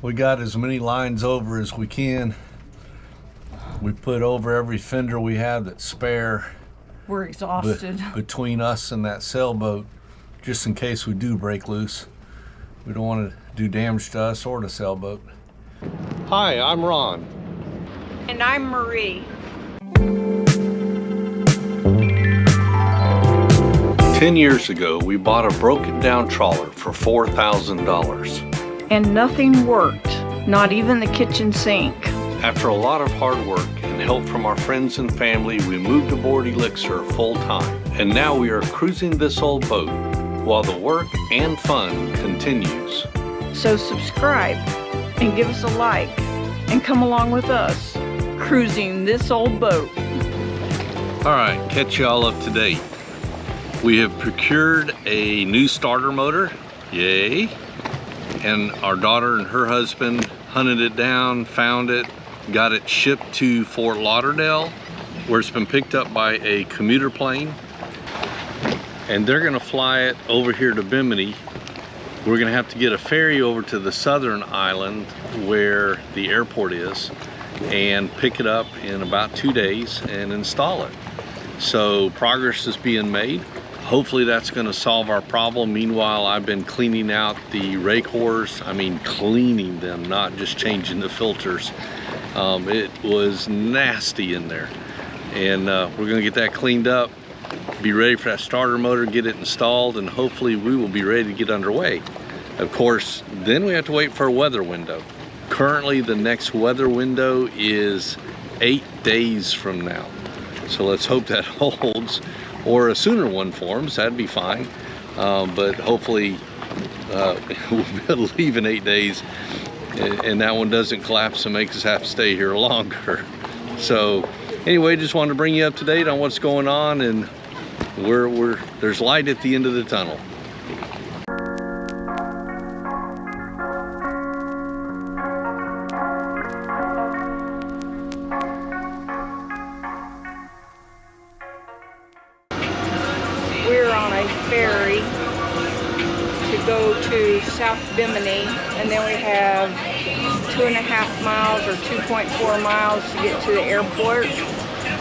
We got as many lines over as we can. We put over every fender we have that's spare. We're exhausted. Between us and that sailboat, just in case we do break loose. We don't want to do damage to us or the sailboat. Hi, I'm Ron. And I'm Marie. 10 years ago, we bought a broken down trawler for $4,000. And nothing worked, not even the kitchen sink. After a lot of hard work and help from our friends and family, we moved aboard Elixir full time. And now we are cruising this old boat while the work and fun continues. So subscribe and give us a like and come along with us cruising this old boat. All right, catch y'all up to date. We have procured a new starter motor, yay. And our daughter and her husband hunted it down, found it, got it shipped to Fort Lauderdale, where it's been picked up by a commuter plane. And they're gonna fly it over here to Bimini. We're gonna have to get a ferry over to the southern island where the airport is and pick it up in about 2 days and install it. So progress is being made. Hopefully that's going to solve our problem. Meanwhile, I've been cleaning out the rake oars. I mean, cleaning them, not just changing the filters. It was nasty in there. And we're going to get that cleaned up, be ready for that starter motor, get it installed, and hopefully we will be ready to get underway. Of course, then we have to wait for a weather window. Currently, the next weather window is 8 days from now. So let's hope that holds. Or a sooner one forms, that'd be fine. But hopefully we'll be able to leave in 8 days and that one doesn't collapse and makes us have to stay here longer. So anyway, just wanted to bring you up to date on what's going on, and there's light at the end of the tunnel. We're on a ferry to go to South Bimini, and then we have 2.5 miles or 2.4 miles to get to the airport.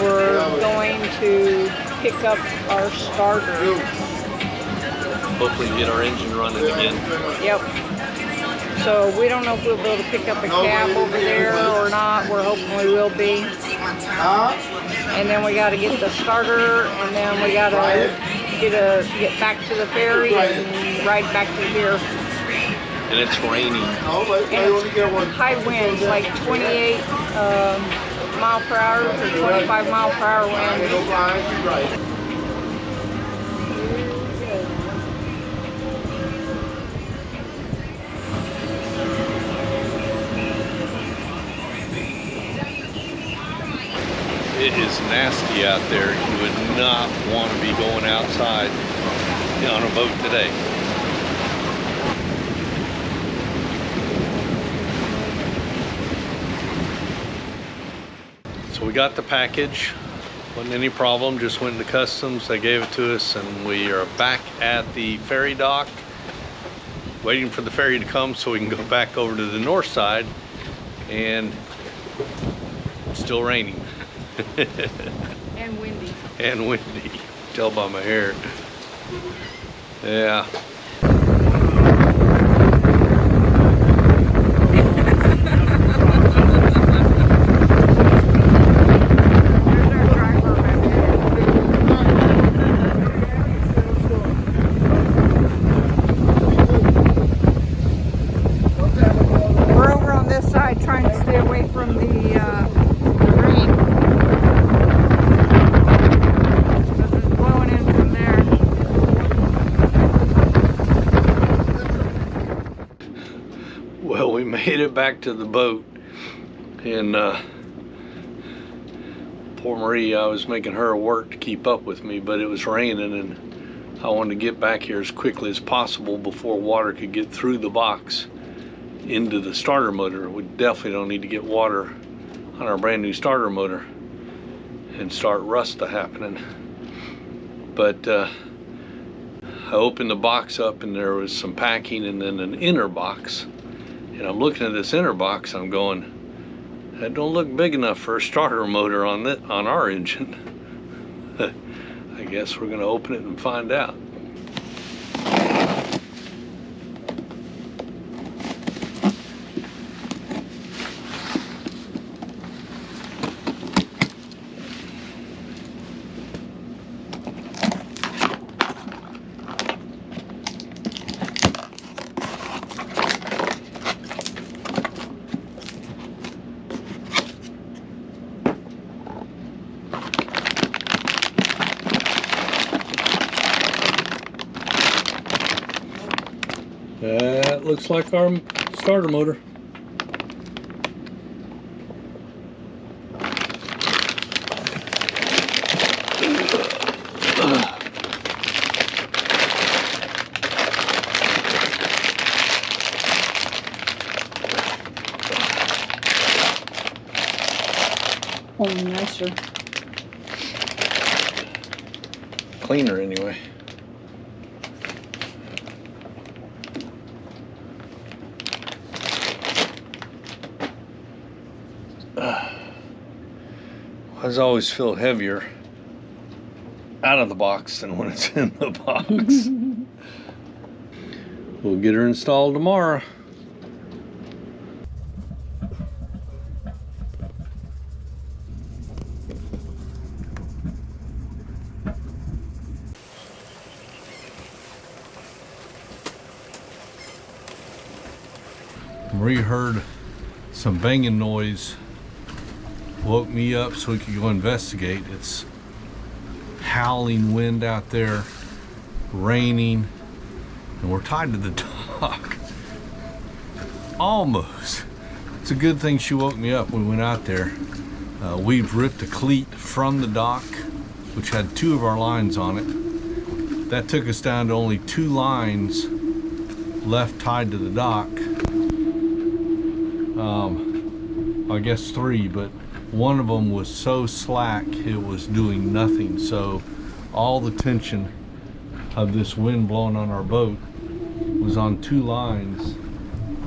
We're going to pick up our starter. Hopefully get our engine running again. Yep. So we don't know if we'll be able to pick up a cab over there or not. We're hoping we will be. And then we got to get the starter, and then we got to get back to the ferry and ride back to here. And it's raining. And it's high winds, like 28 mile per hour or 25 mile per hour wind. It is nasty out there. You would not want to be going outside on a boat today. So we got the package. Wasn't any problem, just went into customs, they gave it to us, and we are back at the ferry dock waiting for the ferry to come so we can go back over to the north side, and it's still raining. And windy. And windy. Tell by my hair. Yeah. We're over on this side trying to stay away from the rain. Because it's blowing in from there. Well, we made it back to the boat, and poor Marie, I was making her work to keep up with me, but it was raining, and I wanted to get back here as quickly as possible before water could get through the box into the starter motor. We definitely don't need to get water on our brand new starter motor and start rust happening. But I opened the box up, and there was some packing and then an inner box. And I'm looking at this inner box, I'm going, that don't look big enough for a starter motor on our engine. I guess we're gonna open it and find out. That looks like our starter motor. Oh, nicer. Cleaner anyway. I always feel heavier out of the box than when it's in the box. We'll get her installed tomorrow. Marie heard some banging noise, woke me up so we could go investigate. It's howling wind out there, raining, and we're tied to the dock. Almost. It's a good thing she woke me up when we went out there. We've ripped a cleat from the dock, which had 2 of our lines on it. That took us down to only 2 lines left tied to the dock. I guess 3, but one of them was so slack it was doing nothing. So all the tension of this wind blowing on our boat was on 2 lines,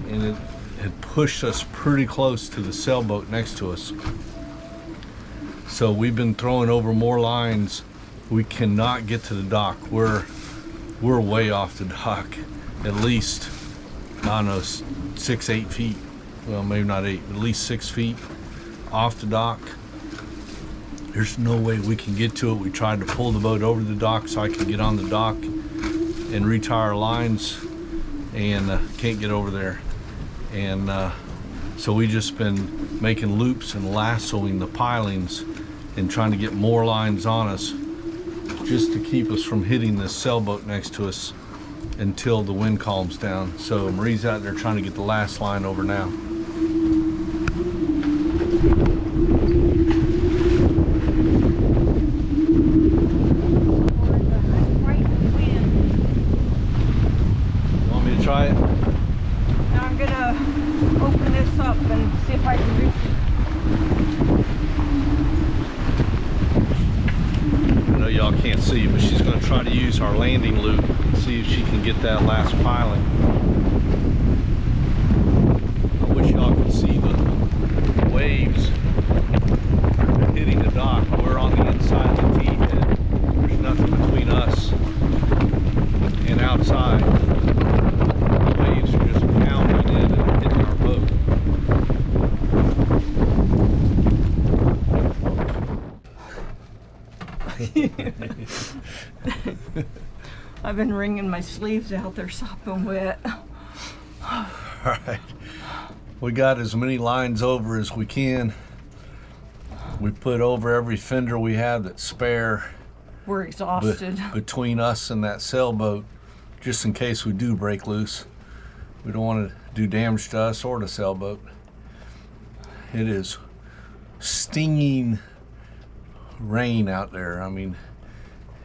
and it had pushed us pretty close to the sailboat next to us. So we've been throwing over more lines. We cannot get to the dock. We're way off the dock, at least, I don't know, 6-8 feet. Well, maybe not 8, but at least 6 feet off the dock. There's no way we can get to it. We tried to pull the boat over the dock so I could get on the dock and retie our lines, and can't get over there. And so we just been making loops and lassoing the pilings and trying to get more lines on us just to keep us from hitting this sailboat next to us until the wind calms down. So Marie's out there trying to get the last line over now. Want me to try it? Now I'm gonna open this up and see if I can reach it. I know y'all can't see, but she's going to try to use our landing loop and see if she can get that last piling. I wish y'all could see the waves hitting the dock. We're on the inside of the T head. There's nothing between us and outside. The waves are just pounding in and hitting our boat. I've been wringing my sleeves out. They're sopping wet. All right, we got as many lines over as we can. We put over every fender we have that's spare. We're exhausted. Between us and that sailboat, just in case we do break loose. We don't want to do damage to us or the sailboat. It is stinging rain out there. I mean,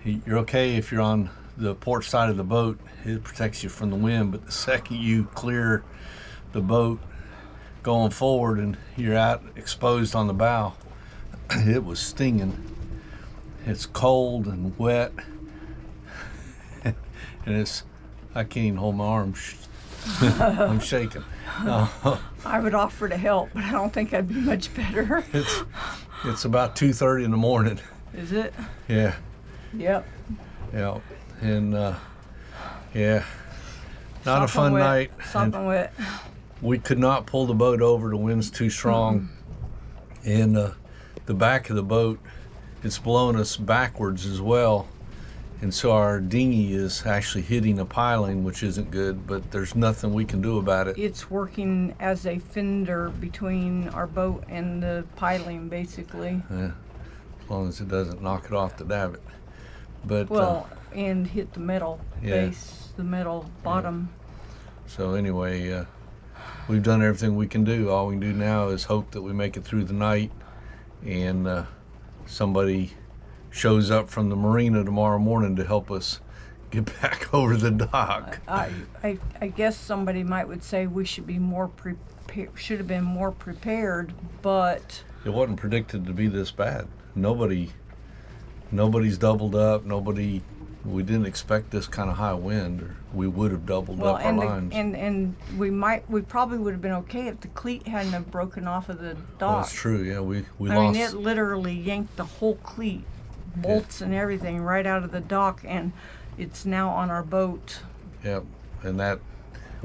you're okay if you're on the port side of the boat. It protects you from the wind, but the second you clear the boat going forward and you're out exposed on the bow, it was stinging. It's cold and wet, and I can't even hold my arms. I'm shaking. I would offer to help, but I don't think I'd be much better. It's about 2:30 in the morning. Is it? Yeah. Yep. Yeah. And yeah, not a fun night. Something wet. We could not pull the boat over. The wind's too strong. And the back of the boat, it's blowing us backwards as well. And so our dinghy is actually hitting a piling, which isn't good, but there's nothing we can do about it. It's working as a fender between our boat and the piling, basically. Yeah, as long as it doesn't knock it off the davit. But well, and hit the metal base, the metal bottom. Yeah. So anyway, we've done everything we can do. All we can do now is hope that we make it through the night and somebody shows up from the marina tomorrow morning to help us get back over the dock. I guess somebody would say we should be more should have been more prepared, but it wasn't predicted to be this bad. Nobody's doubled up. We didn't expect this kind of high wind, or we would have doubled up our lines. And we probably would have been okay if the cleat hadn't have broken off of the dock. Well, that's true. Yeah, we lost. I mean, it literally yanked the whole cleat, bolts and everything, right out of the dock, and it's now on our boat. Yep, and that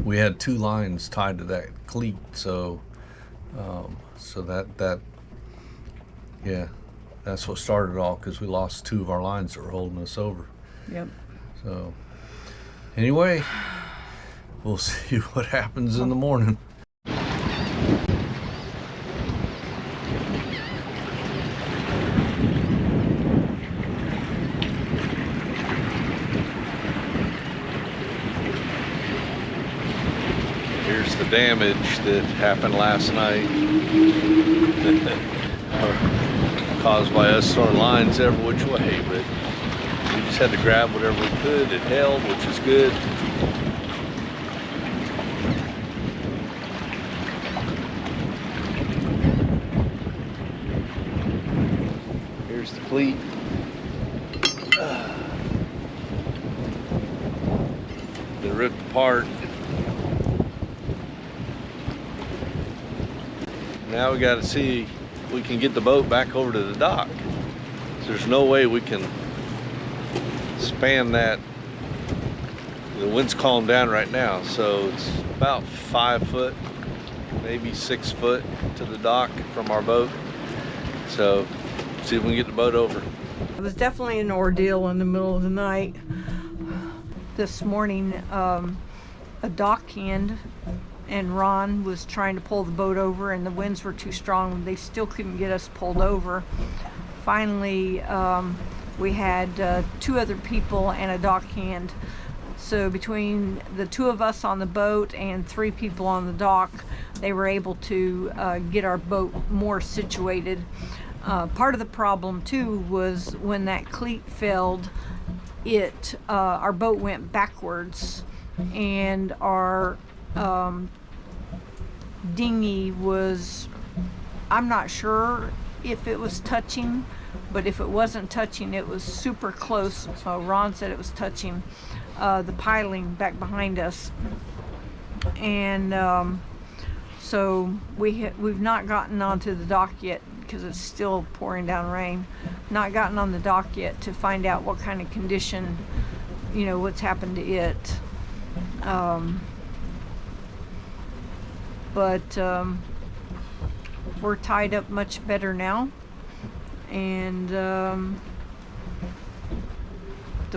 we had 2 lines tied to that cleat, so that yeah, that's what started it all, because we lost 2 of our lines that were holding us over. Yep. So anyway, we'll see what happens in the morning. Here's the damage that happened last night. Caused by us throwing lines every which way, but we just had to grab whatever we could. It held, which is good. Here's the cleat. Been ripped apart. Now we got to see if we can get the boat back over to the dock. There's no way we can span that. The wind's calmed down right now, so it's about 5 foot, maybe 6 foot to the dock from our boat. So see if we can get the boat over. It was definitely an ordeal in the middle of the night. This morning, a dockhand and Ron was trying to pull the boat over, and the winds were too strong. They still couldn't get us pulled over. Finally, we had 2 other people and a dockhand. So between the 2 of us on the boat and 3 people on the dock, they were able to get our boat more situated. Part of the problem too was when that cleat failed, our boat went backwards, and our dinghy was, I'm not sure if it was touching, but if it wasn't touching, it was super close. Ron said it was touching the piling back behind us, and so we've not gotten onto the dock yet because it's still pouring down rain. Not gotten on the dock yet to find out what kind of condition, what's happened to it. But we're tied up much better now, and the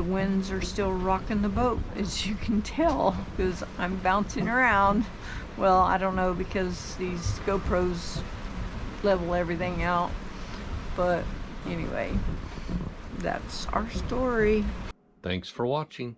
winds are still rocking the boat, as you can tell, because I'm bouncing around. Well, I don't know, because these GoPros level everything out, but anyway, that's our story. Thanks for watching.